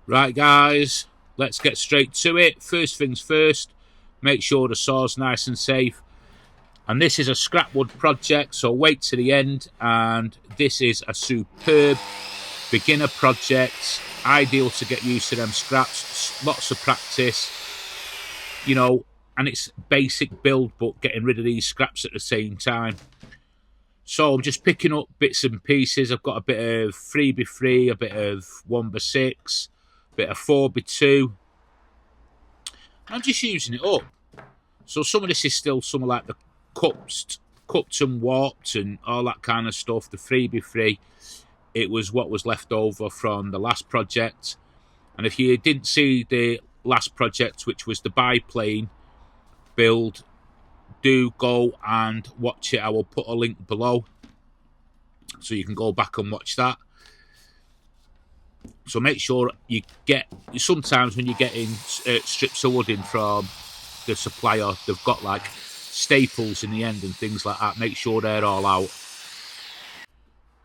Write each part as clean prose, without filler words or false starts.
Right guys, let's get straight to it. First things first, make sure the saw's nice and safe. And this is a scrap wood project, so wait to the end. And this is a superb beginner project, ideal to get used to them scraps, lots of practice, and it's basic build, but getting rid of these scraps at the same time. So I'm just picking up bits and pieces. I've got a bit of 3x3, a bit of 1x6, a bit of 4x2. I'm just using it up. So some of this is still some of like the cuts and warped and all that kind of stuff. The 3x3, it was what was left over from the last project. And if you didn't see the last project, which was the biplane build, do go and watch it. I will put a link below so you can go back and watch that. So make sure you get, sometimes when you're getting strips of wood in from the supplier, they've got like staples in the end and things like that. Make sure they're all out.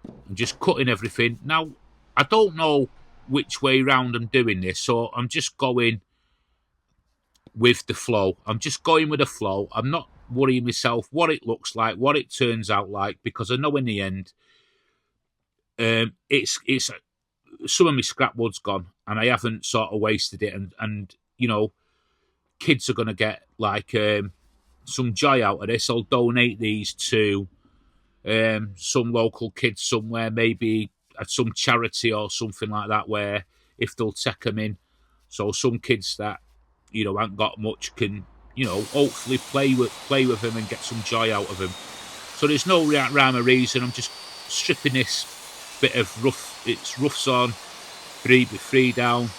I'm just cutting everything. Now, I don't know which way round I'm doing this, so I'm just going with the flow. I'm just going with the flow. I'm not worrying myself what it looks like, what it turns out like, because I know in the end, it's some of my scrap wood's gone, and I haven't sort of wasted it. And kids are going to get like some joy out of this. I'll donate these to some local kids somewhere, maybe at some charity or something like that, where if they'll take them in, so some kids that haven't got much can hopefully play with them and get some joy out of them. So there's no rhyme or reason. I'm just stripping this bit of rough sawn 3x3 down,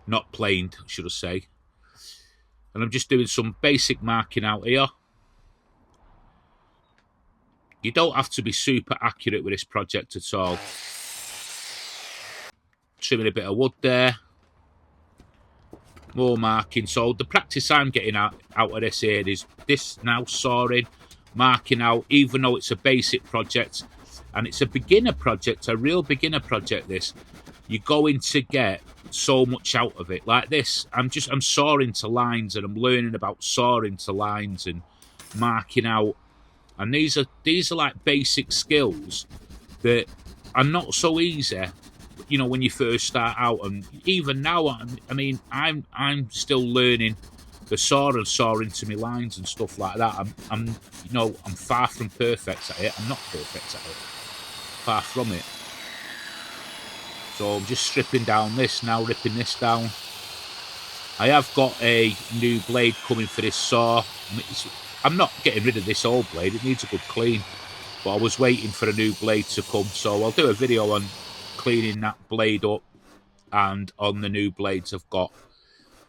not planed, should I say. And I'm just doing some basic marking out here. You don't have to be super accurate with this project at all. Trimming a bit of wood there. More marking. So the practice I'm getting out of this here is this now sawing, marking out, even though it's a basic project and it's a beginner project, a real beginner project. This, you're going to get so much out of it. Like this, I'm sawing to lines, and I'm learning about sawing to lines and marking out. And these are like basic skills that are not so easy, when you first start out. And even now, I mean, I'm still learning the saw and sawing to my lines and stuff like that. I'm far from perfect at it. I'm not perfect at it. Far from it. So I'm just stripping down this now, ripping this down. I have got a new blade coming for this saw. I'm not getting rid of this old blade. It needs a good clean. But I was waiting for a new blade to come. So I'll do a video on cleaning that blade up and on the new blades I've got.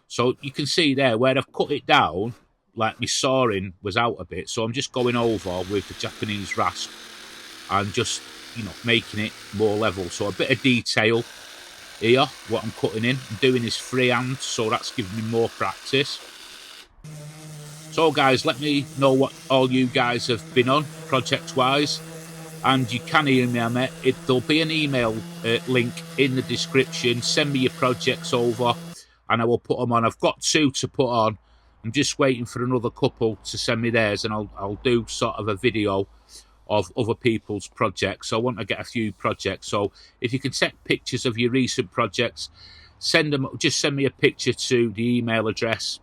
So you can see there where I've cut it down, like my sawing was out a bit. So I'm just going over with the Japanese rasp and just, making it more level. So a bit of detail here, what I'm cutting in. I'm doing this freehand, so that's giving me more practice. So guys, let me know what all you guys have been on project-wise. And you can email me. There'll be an email link in the description. Send me your projects over and I will put them on. I've got 2 to put on. I'm just waiting for another couple to send me theirs, and I'll do sort of a video of other people's projects. So I want to get a few projects. So if you can take pictures of your recent projects, send them. Just send me a picture to the email address,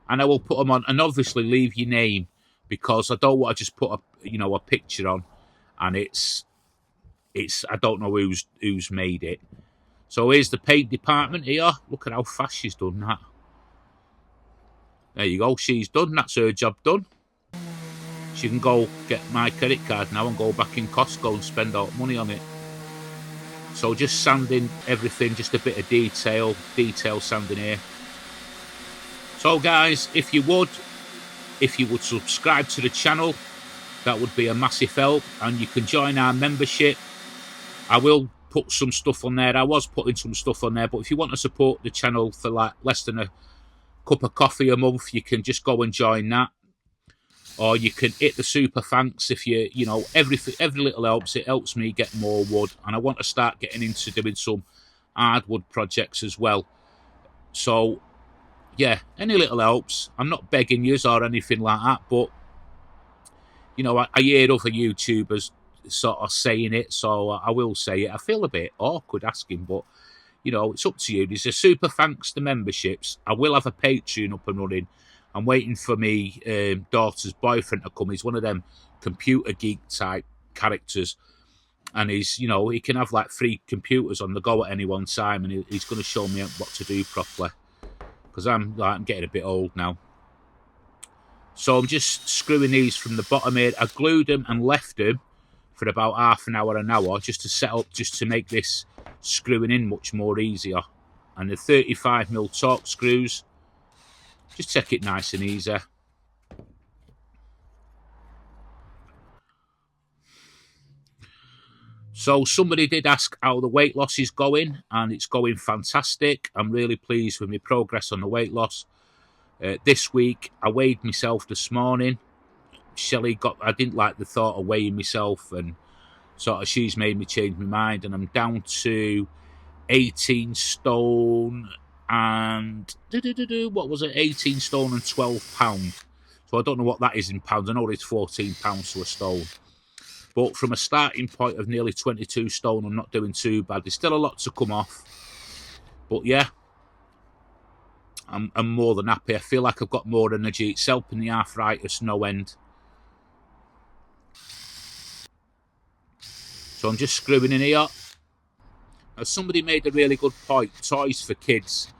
and I will put them on. And obviously leave your name, because I don't want to just put a picture on and it's I don't know who's made it. So here's the paint department here. Look at how fast she's done that. There you go, she's done. That's her job done. She can go get my credit card now and go back in Costco and spend all money on it. So just sanding everything, just a bit of detail sanding here. So guys, if you would subscribe to the channel, that would be a massive help. And you can join our membership. I will put some stuff on there. I was putting some stuff on there, but if you want to support the channel for like less than a cup of coffee a month, you can just go and join that. or you can hit the super thanks if you know, every little helps. It helps me get more wood, and I want to start getting into doing some hardwood projects as well. So yeah, any little helps. I'm not begging yous or anything like that, but you know, I hear other YouTubers sort of saying it, so I will say it. I feel a bit awkward asking, but you know, it's up to you. There's a super thanks to memberships. I will have a Patreon up and running. I'm waiting for me daughter's boyfriend to come. He's one of them computer geek type characters, and he's, you know, he can have like 3 computers on the go at any one time, and he's going to show me what to do properly, because I'm getting a bit old now. So I'm just screwing these from the bottom here. I glued them and left them for about half an hour, just to set up, just to make this screwing in much more easier. And the 35mm torque screws, just take it nice and easy. So somebody did ask how the weight loss is going, and it's going fantastic. I'm really pleased with my progress on the weight loss. This week, I weighed myself this morning. I didn't like the thought of weighing myself, and sort of she's made me change my mind, and I'm down to 18 stone and what was it? 18 stone and 12 pounds. So I don't know what that is in pounds. I know it's 14 pounds to a stone. But from a starting point of nearly 22 stone, I'm not doing too bad. There's still a lot to come off. But yeah, I'm more than happy. I feel like I've got more energy. It's helping the arthritis no end. So I'm just screwing in here. Now, somebody made a really good point. Toys for kids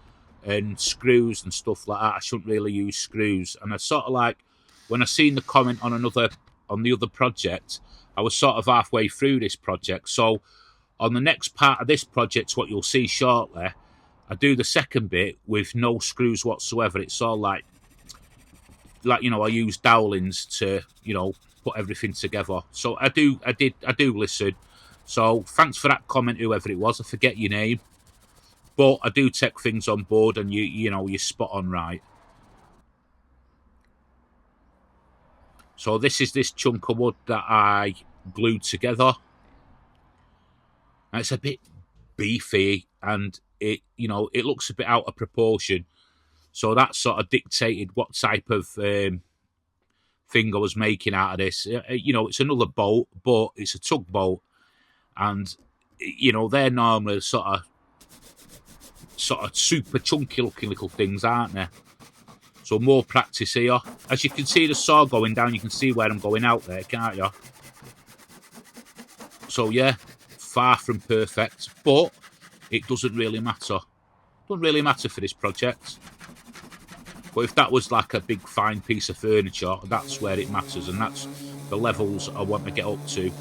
and screws and stuff like that. I shouldn't really use screws. And I sort of like, when I seen the comment on the other project, I was sort of halfway through this project. So on the next part of this project, what you'll see shortly, I do the second bit with no screws whatsoever. It's all like you know, I use dowlings to, you know, put everything together. So I do listen. So thanks for that comment, whoever it was. I forget your name, but I do take things on board, and you know, you're spot on right. So this is this chunk of wood that I glued together. And it's a bit beefy, and it, you know, it looks a bit out of proportion. So that sort of dictated what type of thing I was making out of this. You know, it's another boat, but it's a tugboat, and you know, they're normally sort of super chunky looking little things, aren't they? So more practice here. As you can see the saw going down, you can see where I'm going out there, can't you? So yeah, far from perfect, but it doesn't really matter. It doesn't really matter for this project. But if that was like a big fine piece of furniture, that's where it matters, and that's the levels I want to get up to.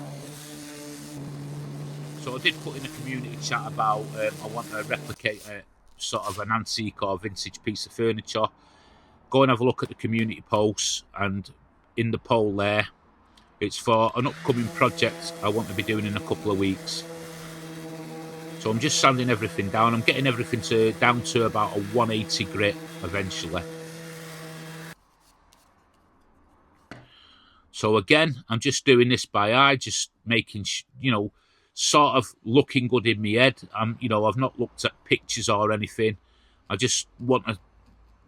So I did put in a community chat about I want to replicate a sort of an antique or vintage piece of furniture. Go and have a look at the community posts, and in the poll there, it's for an upcoming project I want to be doing in a couple of weeks. So I'm just sanding everything down. I'm getting everything down to about a 180 grit eventually. So again, I'm just doing this by eye, just making, you know, sort of looking good in my head. You know, I've not looked at pictures or anything. I just want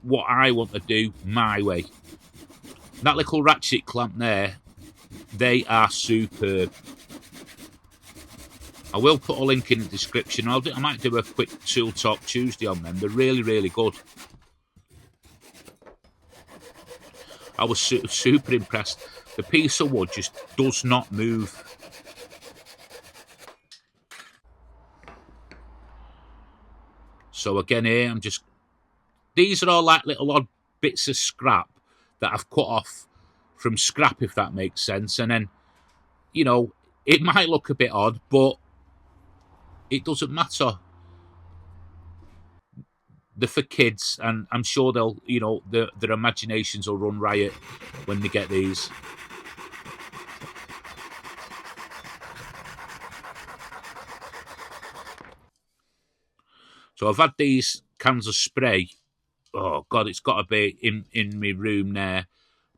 what I want to do my way. That little ratchet clamp there, they are superb. I will put a link in the description. I might do a quick Tool Talk Tuesday on them. They're really, really good. I was super impressed. The piece of wood just does not move. So again here, these are all like little odd bits of scrap that I've cut off from scrap, if that makes sense. And then, you know, it might look a bit odd, but it doesn't matter. They're for kids, and I'm sure they'll, you know, their imaginations will run riot when they get these. So I've had these cans of spray. Oh God, it's got to be in my room there.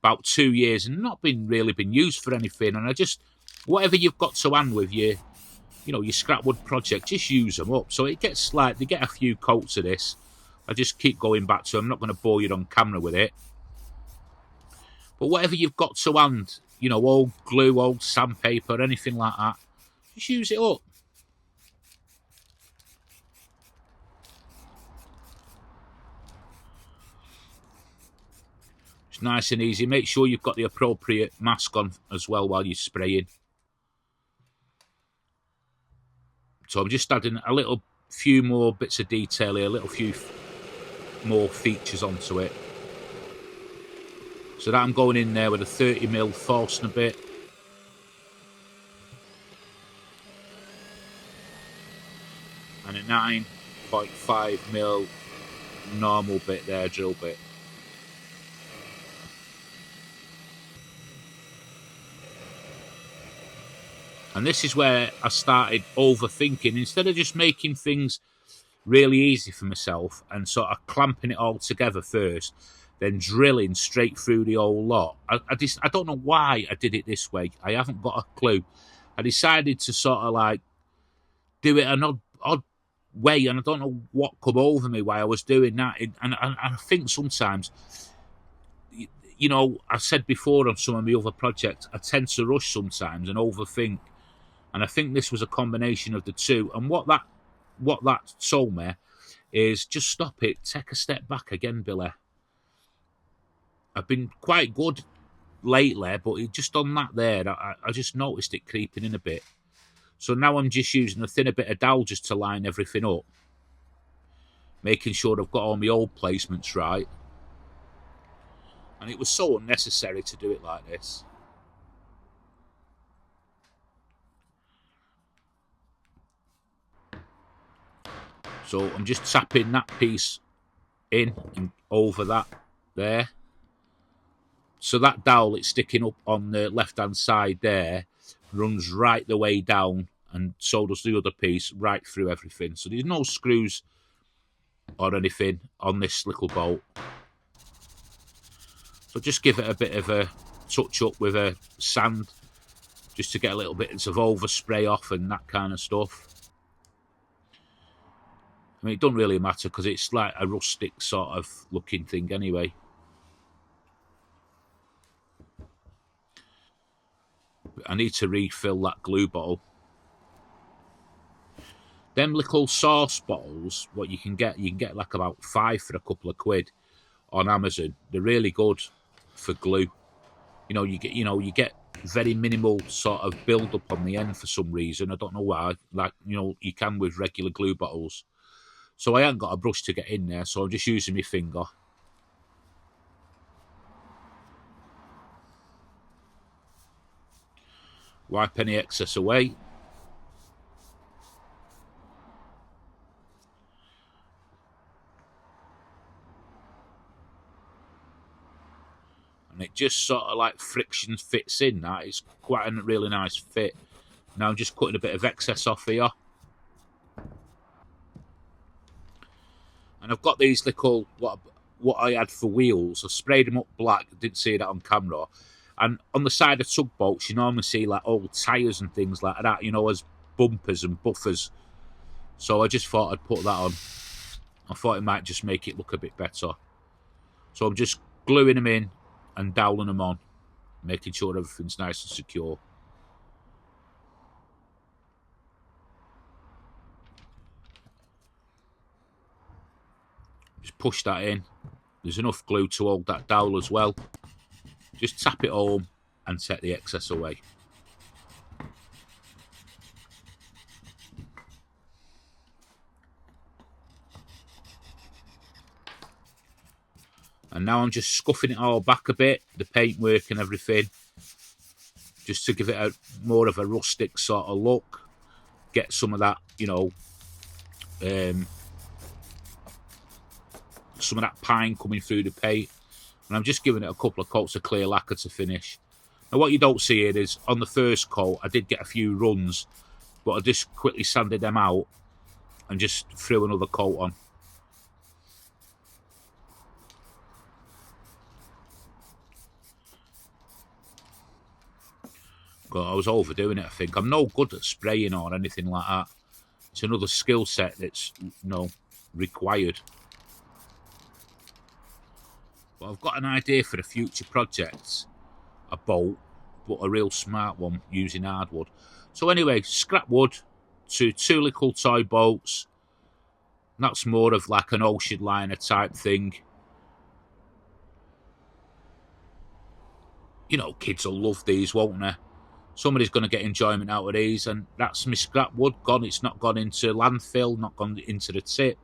about 2 years and not really been used for anything. And I just, whatever you've got to hand with your, you know, your scrap wood project, just use them up. So it gets like, they get a few coats of this. I just keep going back to, I'm not going to bore you on camera with it. But whatever you've got to hand, you know, old glue, old sandpaper, anything like that, just use it up. It's nice and easy. Make sure you've got the appropriate mask on as well while you're spraying. So I'm just adding a little few more bits of detail here, a little few more features onto it. So that I'm going in there with a 30mm Forstner bit. And a 9.5mm normal bit there, drill bit. And this is where I started overthinking. Instead of just making things really easy for myself and sort of clamping it all together first, then drilling straight through the whole lot. I don't know why I did it this way. I haven't got a clue. I decided to sort of like do it an odd way, and I don't know what come over me while I was doing that. And I think sometimes, you know, I've said before on some of my other projects, I tend to rush sometimes and overthink. And I think this was a combination of the two. And what that told me is just stop it, take a step back again, Billy. I've been quite good lately, but just on that there, I just noticed it creeping in a bit. So now I'm just using a thinner bit of dowel just to line everything up, making sure I've got all my old placements right. And it was so unnecessary to do it like this. So I'm just tapping that piece in and over that there. So that dowel, it's sticking up on the left-hand side there, runs right the way down, and so does the other piece, right through everything. So there's no screws or anything on this little boat. So just give it a bit of a touch up with a sand, just to get a little bit of overspray off and that kind of stuff. I mean, it doesn't really matter because it's like a rustic sort of looking thing anyway. I need to refill that glue bottle. Them little sauce bottles, what you can get like about 5 for a couple of quid on Amazon. They're really good for glue. You get very minimal sort of build up on the end for some reason. I don't know why. Like, you can with regular glue bottles. So I haven't got a brush to get in there, so I'm just using my finger. Wipe any excess away. And it just sort of like friction fits in that. It's quite a really nice fit. Now I'm just cutting a bit of excess off here. And I've got these little, what I had for wheels. I sprayed them up black. I didn't see that on camera. And on the side of tugboats, you normally see like old tyres and things like that, as bumpers and buffers. So I just thought I'd put that on. I thought it might just make it look a bit better. So I'm just gluing them in and doweling them on, making sure everything's nice and secure. Just push that in. There's enough glue to hold that dowel as well. Just tap it home and take the excess away. And now I'm just scuffing it all back a bit, the paintwork and everything, just to give it more of a rustic sort of look. Get some of that, some of that pine coming through the paint. And I'm just giving it a couple of coats of clear lacquer to finish. Now what you don't see here is, on the first coat, I did get a few runs, but I just quickly sanded them out and just threw another coat on. God, I was overdoing it, I think. I'm no good at spraying or anything like that. It's another skill set that's, required. But I've got an idea for the future projects. A boat, but a real smart one using hardwood. So anyway, scrap wood to 2 little toy boats. That's more of like an ocean liner type thing. You know, kids will love these, won't they? Somebody's going to get enjoyment out of these, and that's my scrap wood gone. It's not gone into landfill, not gone into the tip,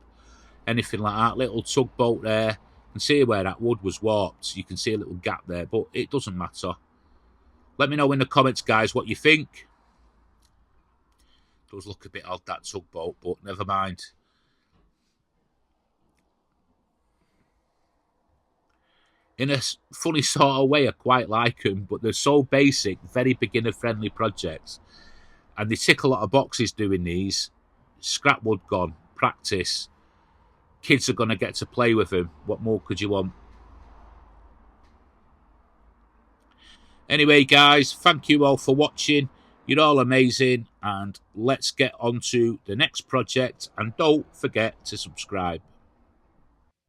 anything like that. Little tugboat there. You can see where that wood was warped. You can see a little gap there, but it doesn't matter. Let me know in the comments, guys, what you think. It does look a bit odd, that tugboat, but never mind. In a funny sort of way, I quite like them, but they're so basic, very beginner-friendly projects. And they tick a lot of boxes doing these. Scrap wood gone, practice. Kids are going to get to play with them. What more could you want? Anyway, guys, thank you all for watching. You're all amazing. And let's get on to the next project. And don't forget to subscribe.